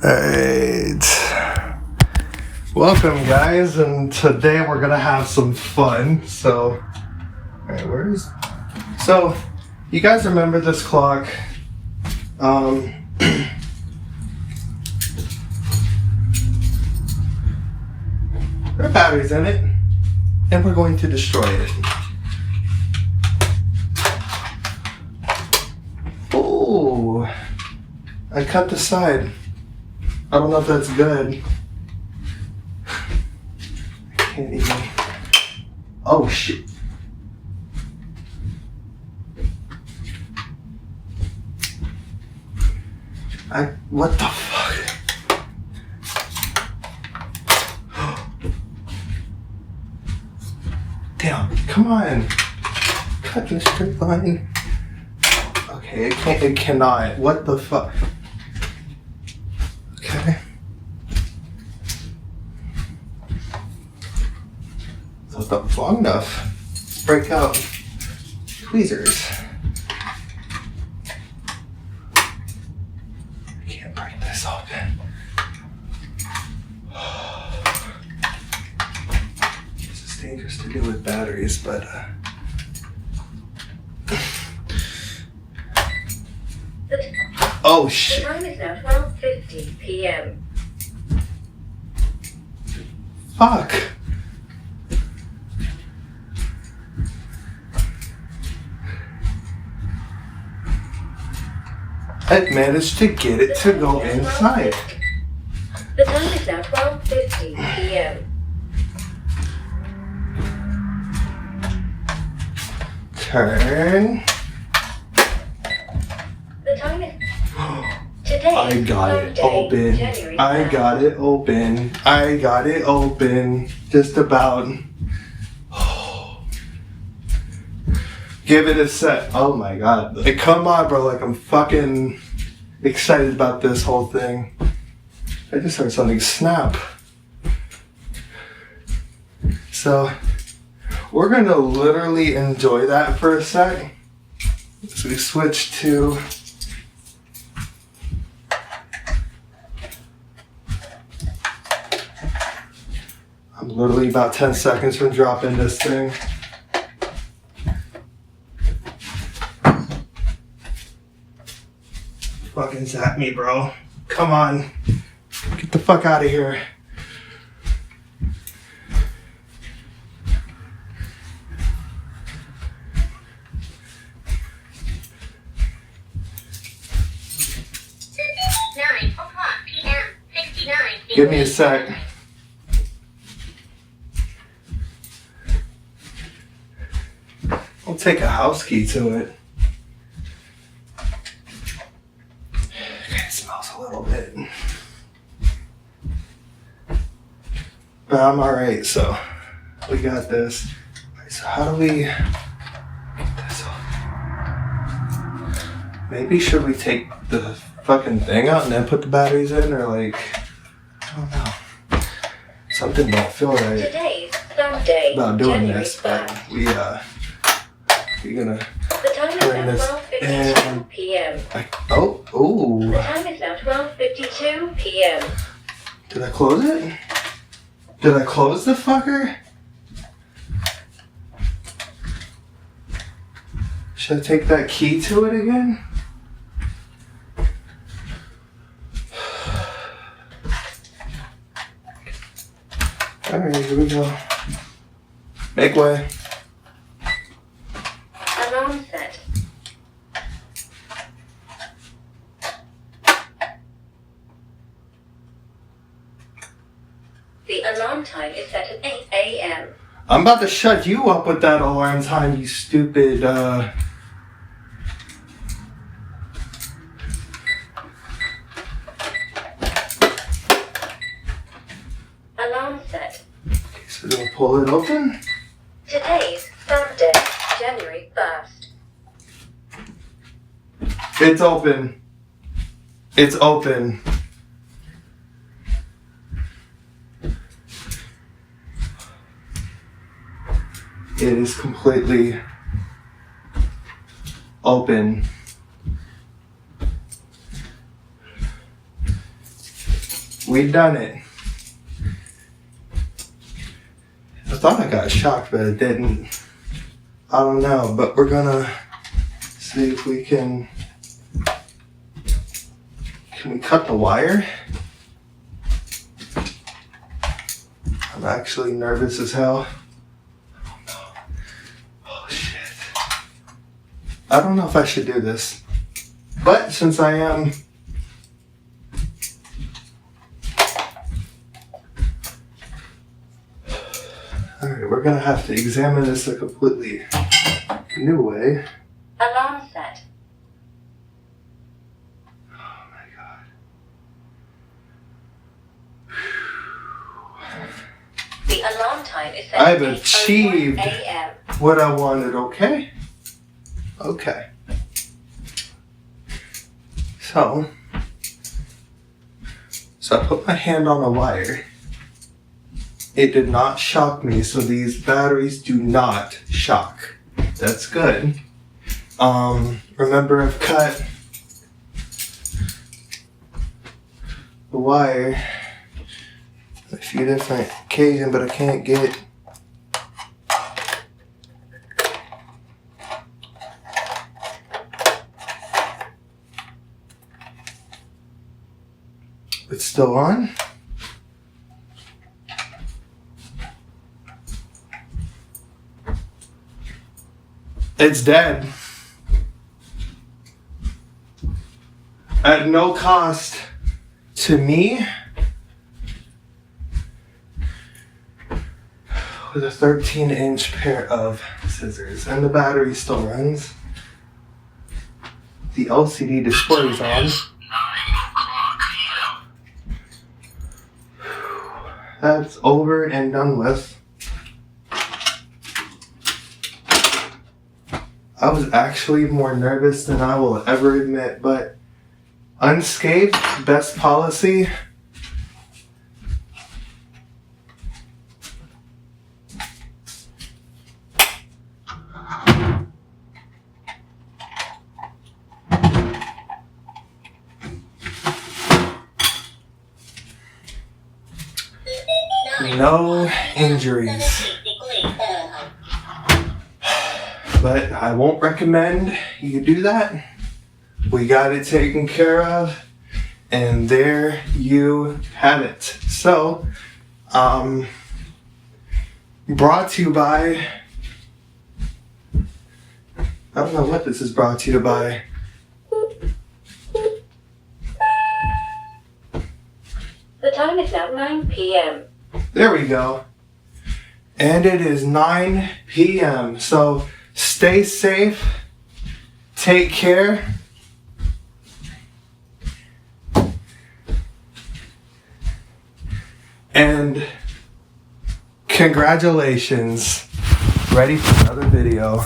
Alright. Welcome, guys, and today we're gonna have some fun. So, alright, So, you guys remember this clock? There are batteries in it, and we're going to destroy it. Oh, I cut the side. I don't know if that's good. I can't even. Oh shit. What the fuck? Damn, come on. Cut in a straight line. Okay, it cannot. What the fuck? Okay. So it's not long enough. Let's break out tweezers. I can't break this open. This is dangerous to do with batteries, but oh shit. The time is now 12:50 p.m. Fuck. I managed to get it to go inside. The time is now 12:50 p.m. Turn. The time is today. I got it open. I got it open. I got it open. Just about. Give it a set. Oh my god. Like, come on, bro. Like, I'm fucking excited about this whole thing. I just heard something snap. So, we're gonna literally enjoy that for a sec. So we switch to. I'm literally about 10 seconds from dropping this thing. Fucking zap me, bro. Come on. Get the fuck out of here. Give me a sec. I'll take a house key to it. Okay, it smells a little bit. But I'm alright, so we got this. Alright, so how do we get this off? Maybe should we take the fucking thing out and then put the batteries in, or like, I don't know. Something don't feel right Today's Sunday, about doing January this, but 1st. we're gonna The time is turn now this 12:52 p.m. The The time is now 12:52 p.m. Did I close it? Did I close the fucker? Should I take that key to it again? Alright, here we go. Make way. Alarm set. The alarm time is set at 8 a.m. I'm about to shut you up with that alarm time, you stupid, Alarm set. Okay, so do I pull it open? Today's Sunday, January 1st. It's open. It's open. It is completely open. We done it. I thought I got shocked, but it didn't. I don't know, but we're gonna see if we can. Can we cut the wire? I'm actually nervous as hell. Oh shit. I don't know if I should do this. But since I am. Alright, we're gonna have to examine this a completely new way. Alarm set. Oh my god. The alarm time is set I've to 8:01 achieved a.m. what I wanted, okay? Okay. So I put my hand on the wire. It did not shock me, so these batteries do not shock. That's good. Remember I've cut the wire on a few different occasions, but I can't get it's still on. It's dead. At no cost to me. With a 13-inch pair of scissors. And the battery still runs. The LCD display is on. That's over and done with. I was actually more nervous than I will ever admit, but unscathed, best policy. No injuries. But I won't recommend you do that. We got it taken care of. And there you have it. So, brought to you by, I don't know what this is brought to you by. The time is now 9 p.m. There we go. And it is 9 p.m. So stay safe. Take care. And congratulations. Ready for another video.